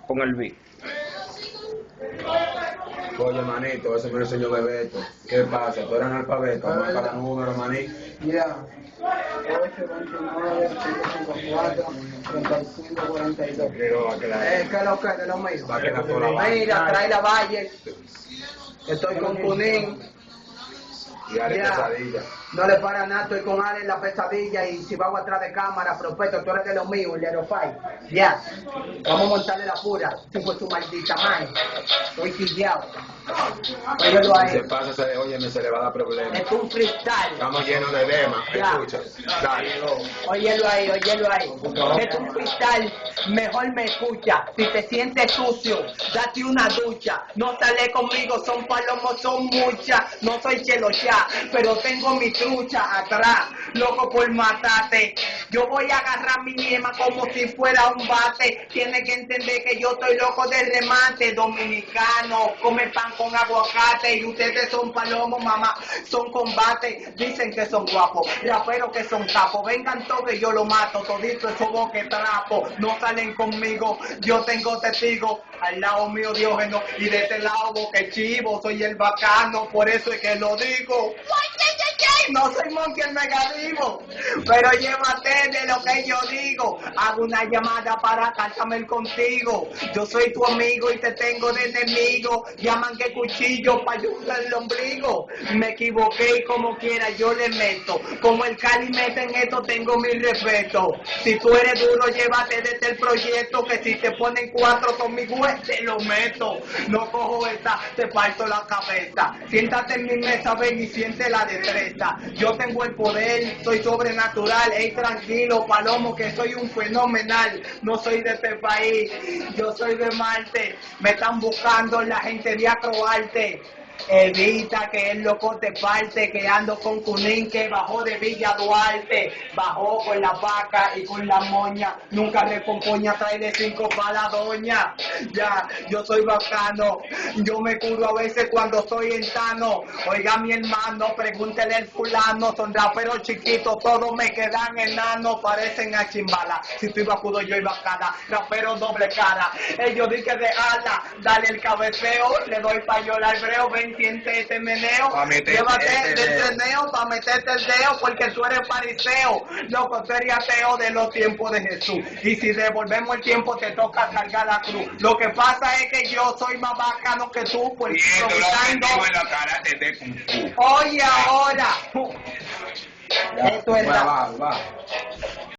con el beat. Oye, manito, eso me lo enseñó Bebeto. ¿Qué pasa? ¿Tú eres analfabeto? Vamos a cada número, manito. Ya. 829-554-3542. ¿Qué es lo que de lo mío? Va a quedar toda la vaina. Mira, trae la valle. Estoy con Cunín. Y dale pesadilla. No le para nada, estoy con Ale en la pesadilla y si vamos atrás de cámara, Prospecto, tú eres de lo mío, el Aerofy. Ya. Vamos a montarle la pura, tipo tu maldita madre. Estoy quillado. Óyelo ahí. Se pasa, óyeme, se le va a dar problema. Es un freestyle. Estamos llenos de dema. Ya. Escucha. Dale. Óyelo ahí, óyelo ahí. Es un freestyle, mejor me escucha. Si te sientes sucio, date una ducha. No sale conmigo, son palomos, son muchas. No soy chelocha, pero tengo mi trucha atrás. Loco por matarte. Yo voy a agarrar mi yema como si fuera un bate. Tiene que entender que yo estoy loco de remate. Dominicano, come pan con aguacate. Y ustedes son palomos, mamá, son combate. Dicen que son guapos, raperos que son capos. Vengan todos que yo lo mato. Todito esos boque trapo. No salen conmigo, yo tengo testigos. Al lado mío Diógeno y de este lado boque chivo. Soy el bacano, por eso es que lo digo. No soy Monkey el Megadivo, pero llévate de lo que yo digo. Hago una llamada para cártame contigo. Yo soy tu amigo y te tengo de enemigo. Llaman que cuchillo para ayudar el ombligo. Me equivoqué y como quiera yo le meto. Como el Cali mete en esto tengo mi respeto. Si tú eres duro llévate desde el proyecto. Que si te ponen 4 conmigo te lo meto. No cojo esa, te parto la cabeza. Siéntate en mi mesa, ven y siente la destreza. Yo tengo el poder, soy sobrenatural, ey tranquilo palomo que soy un fenomenal, no soy de este país, yo soy de Marte, me están buscando la gente de Acroarte. Evita que el loco te parte, que ando con Cunín que bajó de Villa Duarte, bajó con la vaca y con la moña, nunca recompoña, trae de 5 para la doña. Ya, yo soy bacano, yo me curo a veces cuando soy entano. Oiga mi hermano, pregúntele al fulano, son raperos chiquitos, todos me quedan enanos, parecen a chimbala. Si estoy bacudo yo y bacana, rapero doble cara. Ellos dicen de ala, dale el cabeceo, le doy payola al breo, ven siente este meneo, llévate del treneo para meterte el dedo porque tú eres fariseo, loco, tú eres ateo de los tiempos de Jesús y si devolvemos el tiempo te toca cargar la cruz. Lo que pasa es que yo soy más bacano que tú porque oye ahora esto es va.